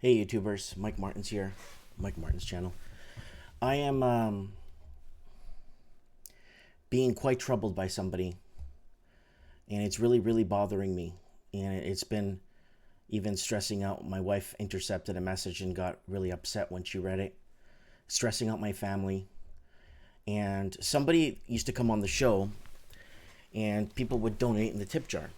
Hey YouTubers, Mike Martin's here, Mike Martin's channel. I am being quite troubled by somebody, and it's really bothering me. And it's been even stressing out. My wife intercepted a message and got really upset when she read it, stressing out my family. And somebody used to come on the show, and people would donate in the tip jar.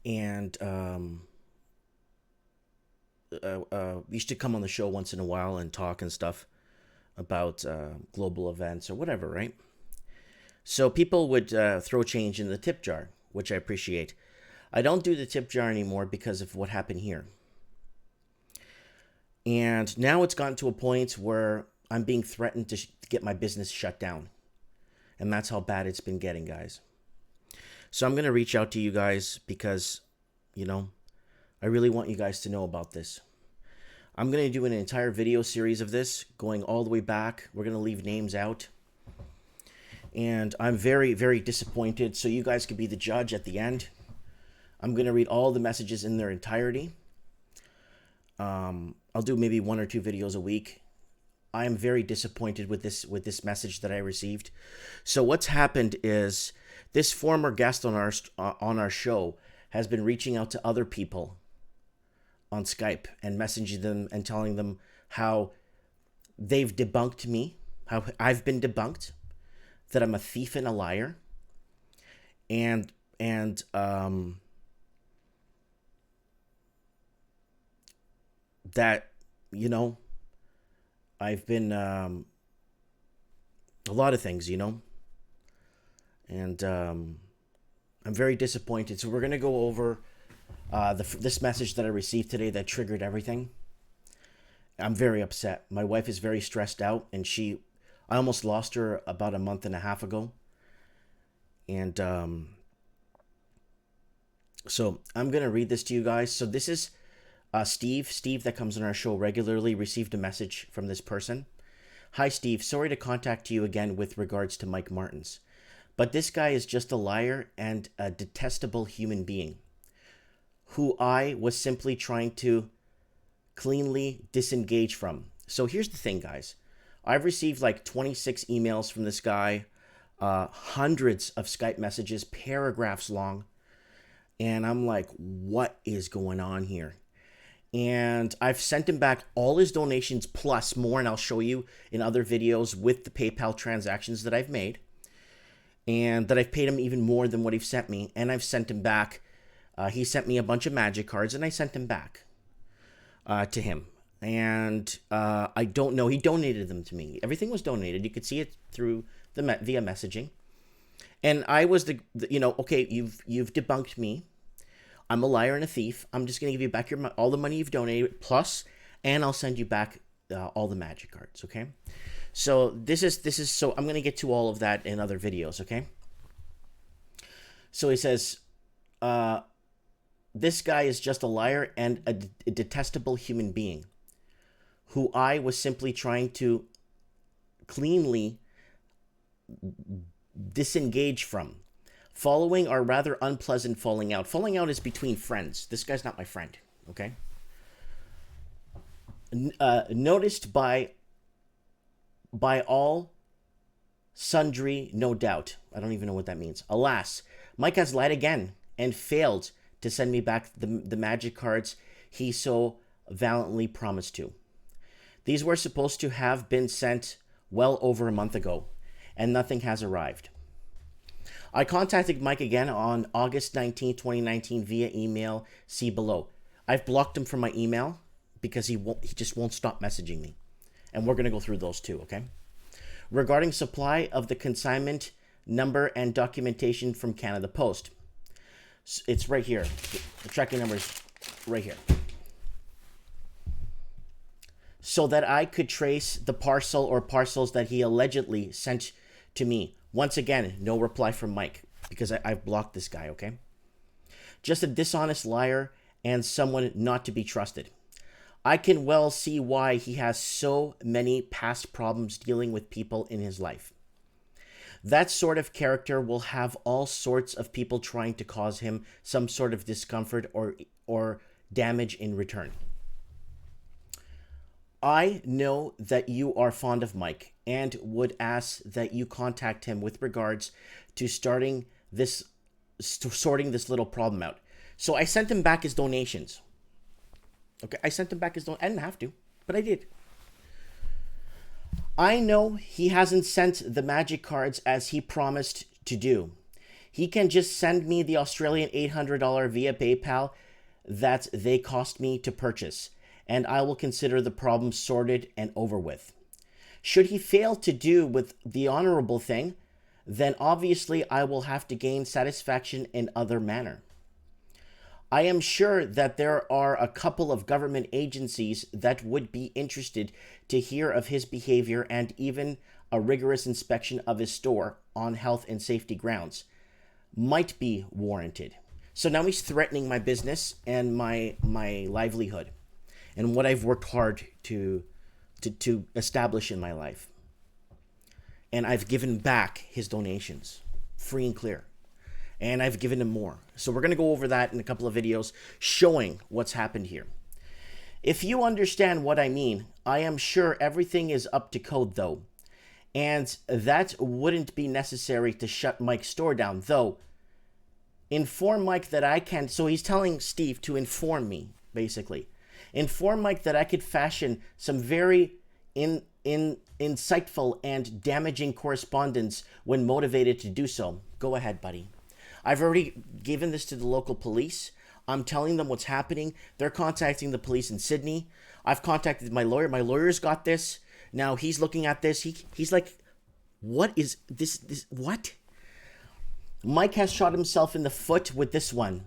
And used to come on the show once in a while and talk and stuff about global events or whatever, right? So people would throw change in the tip jar, which I appreciate. I don't do the tip jar anymore because of what happened here. And now it's gotten to a point where I'm being threatened to get my business shut down. And that's how bad it's been getting, guys. So I'm going to reach out to you guys because, I really want you guys to know about this. I'm going to do an entire video series of this, going all the way back. We're going to leave names out. And I'm very disappointed, so you guys can be the judge at the end. I'm going to read all the messages in their entirety. I'll do maybe 1 or 2 videos a week. I am very disappointed with this message that I received. So what's happened is this former guest on our show has been reaching out to other people on Skype and messaging them and telling them how they've debunked me, how I've been debunked, that I'm a thief and a liar, and that I've been a lot of things, and I'm very disappointed. So we're gonna go over this message that I received today that triggered everything. I'm very upset. My wife is very stressed out, and I almost lost her about a month and a half ago. And so I'm going to read this to you guys. So this is Steve that comes on our show regularly, received a message from this person. Hi, Steve. Sorry to contact you again with regards to Mike Martins, but this guy is just a liar and a detestable human being who I was simply trying to cleanly disengage from. So here's the thing, guys. I've received like 26 emails from this guy, hundreds of Skype messages, paragraphs long. And I'm like, what is going on here? And I've sent him back all his donations plus more, and I'll show you in other videos with the PayPal transactions that I've made. And that I've paid him even more than what he sent me. And I've sent him back. He sent me a bunch of magic cards, and I sent them back to him. And I don't know. He donated them to me. Everything was donated. You could see it through via messaging. And I was okay, you've debunked me. I'm a liar and a thief. I'm just going to give you back all the money you've donated plus, and I'll send you back all the magic cards, okay? So this is so I'm going to get to all of that in other videos, okay? So he says, this guy is just a liar and a detestable human being who I was simply trying to cleanly disengage from. Following our rather unpleasant falling out. Falling out is between friends. This guy's not my friend, okay? Noticed by all sundry, no doubt. I don't even know what that means. Alas, Mike has lied again and failed to send me back the magic cards he so valiantly promised to. These were supposed to have been sent well over a month ago, and nothing has arrived. I contacted Mike again on August 19, 2019 via email, see below. I've blocked him from my email because he just won't stop messaging me. And we're going to go through those too, okay? Regarding supply of the consignment number and documentation from Canada Post. It's right here. The tracking number is right here. So that I could trace the parcel or parcels that he allegedly sent to me. Once again, no reply from Mike because I've blocked this guy, okay? Just a dishonest liar and someone not to be trusted. I can well see why he has so many past problems dealing with people in his life. That sort of character will have all sorts of people trying to cause him some sort of discomfort or damage in return. I know that you are fond of Mike and would ask that you contact him with regards to sorting this little problem out. So I sent him back his donations. Okay, I sent him back his donations. I didn't have to, but I did. I know he hasn't sent the magic cards as he promised to do. He can just send me the Australian $800 via PayPal that they cost me to purchase, and I will consider the problem sorted and over with. Should he fail to do with the honorable thing, then obviously I will have to gain satisfaction in other manner. I am sure that there are a couple of government agencies that would be interested to hear of his behavior, and even a rigorous inspection of his store on health and safety grounds might be warranted. So now he's threatening my business and my livelihood and what I've worked hard to establish in my life. And I've given back his donations, free and clear. And I've given him more. So we're going to go over that in a couple of videos showing what's happened here. If you understand what I mean, I am sure everything is up to code though. And that wouldn't be necessary to shut Mike's store down, though. Inform Mike that I can, so he's telling Steve to inform me, basically. Inform Mike that I could fashion some very insightful and damaging correspondence when motivated to do so. Go ahead, buddy. I've already given this to the local police. I'm telling them what's happening. They're contacting the police in Sydney. I've contacted my lawyer. My lawyer's got this. Now he's looking at this. He's like, what is this? What? Mike has shot himself in the foot with this one.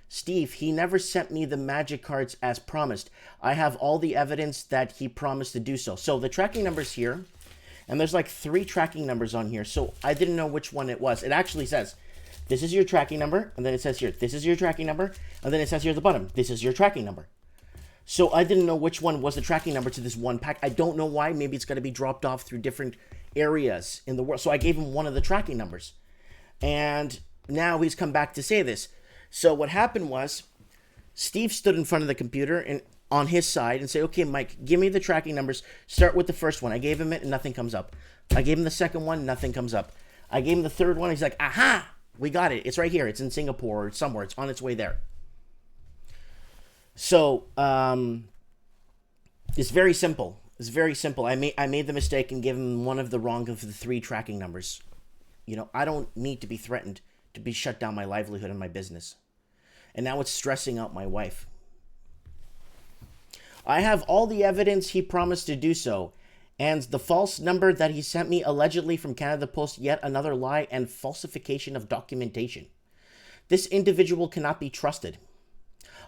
Steve, he never sent me the magic cards as promised. I have all the evidence that he promised to do so. So the tracking number's here, and there's like 3 tracking numbers on here. So I didn't know which one it was. It actually says, this is your tracking number, and then it says here, this is your tracking number, and then it says here at the bottom, this is your tracking number. So I didn't know which one was the tracking number to this one pack. I don't know why. Maybe it's going to be dropped off through different areas in the world. So I gave him one of the tracking numbers. And now he's come back to say this. So what happened was, Steve stood in front of the computer and on his side and say, okay, Mike, give me the tracking numbers. Start with the first one. I gave him it and nothing comes up. I gave him the second one, nothing comes up. I gave him the third one. He's like, aha, we got it. It's right here. It's in Singapore or somewhere. It's on its way there. So it's very simple. It's very simple. I made the mistake and gave him one of the wrong of the 3 tracking numbers. You know, I don't need to be threatened to be shut down my livelihood and my business. And now it's stressing out my wife. I have all the evidence he promised to do so. And the false number that he sent me allegedly from Canada Post, yet another lie and falsification of documentation. This individual cannot be trusted.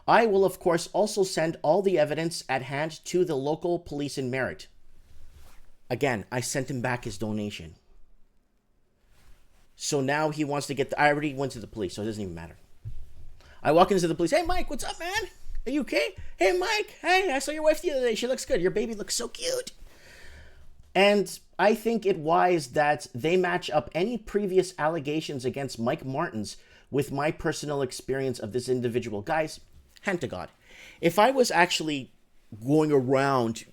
I will, of course, also send all the evidence at hand to the local police in Merritt. Again, I sent him back his donation. So now he wants to get I already went to the police, so it doesn't even matter. I walk into the police. Hey, Mike, what's up, man? Are you okay? Hey, Mike. Hey, I saw your wife the other day. She looks good. Your baby looks so cute. And I think it wise that they match up any previous allegations against Mike Martins with my personal experience of this individual. Guys, hand to God. If I was actually going around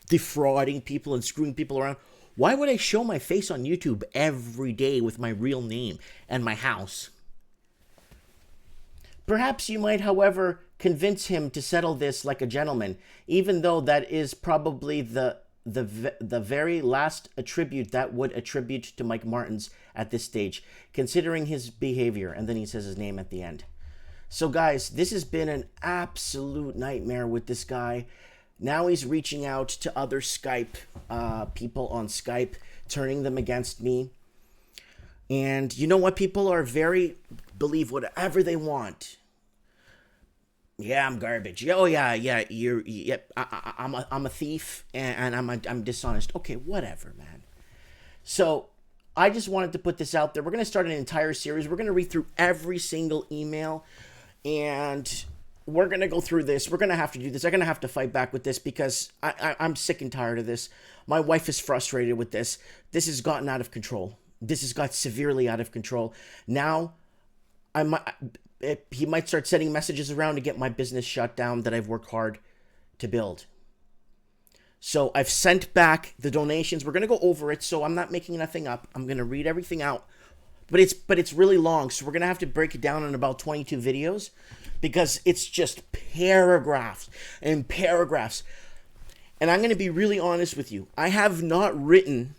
defrauding people and screwing people around, why would I show my face on YouTube every day with my real name and my house? Perhaps you might, however, convince him to settle this like a gentleman, even though that is probably the very last attribute that would attribute to Mike Martins at this stage, considering his behavior. And then he says his name at the end. So guys, this has been an absolute nightmare with this guy. Now he's reaching out to other Skype people on Skype, turning them against me. And you know what? People are believe whatever they want. Yeah, I'm garbage. Oh yeah, I'm a thief and I'm dishonest. Okay, whatever, man. So I just wanted to put this out there. We're gonna start an entire series. We're gonna read through every single email, and we're going to go through this. We're going to have to do this. I'm going to have to fight back with this because I'm sick and tired of this. My wife is frustrated with this. This has gotten out of control. This has got severely out of control. Now, he might start sending messages around to get my business shut down that I've worked hard to build. So I've sent back the donations. We're going to go over it, so I'm not making nothing up. I'm going to read everything out. But it's really long, so we're going to have to break it down in about 22 videos because it's just paragraphs and paragraphs. And I'm going to be really honest with you. I have not written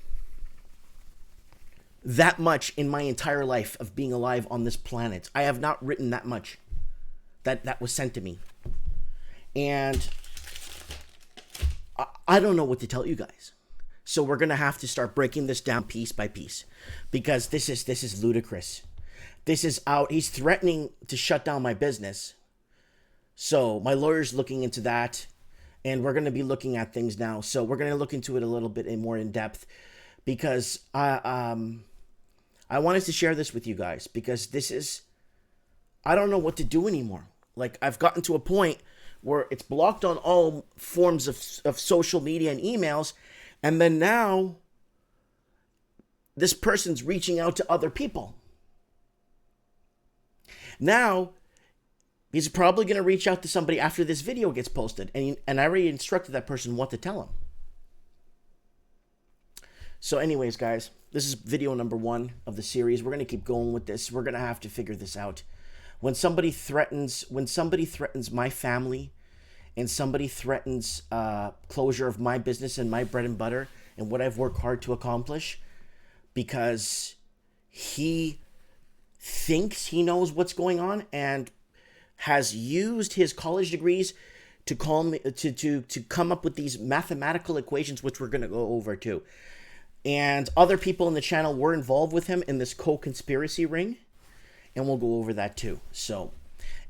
that much in my entire life of being alive on this planet. I have not written that much that was sent to me. And I don't know what to tell you guys. So we're going to have to start breaking this down piece by piece because this is ludicrous. This is out. He's threatening to shut down my business. So my lawyer's looking into that, and we're going to be looking at things now. So we're going to look into it a little bit more in depth because I wanted to share this with you guys because I don't know what to do anymore. Like, I've gotten to a point where it's blocked on all forms of social media and emails. And then now this person's reaching out to other people. Now he's probably going to reach out to somebody after this video gets posted. And I already instructed that person what to tell him. So anyways, guys, this is video number 1 of the series. We're going to keep going with this. We're going to have to figure this out. When somebody threatens my family and somebody threatens closure of my business and my bread and butter and what I've worked hard to accomplish because he thinks he knows what's going on and has used his college degrees to come up with these mathematical equations, which we're going to go over too. And other people in the channel were involved with him in this co-conspiracy ring, and we'll go over that too. So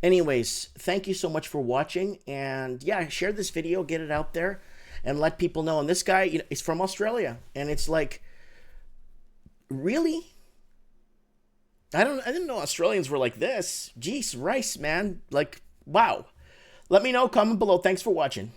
anyways, thank you so much for watching, and yeah, share this video, get it out there, and let people know. And this guy, is from Australia, and it's like, really? I didn't know Australians were like this. Jeez, rice, man. Like, wow. Let me know, comment below. Thanks for watching.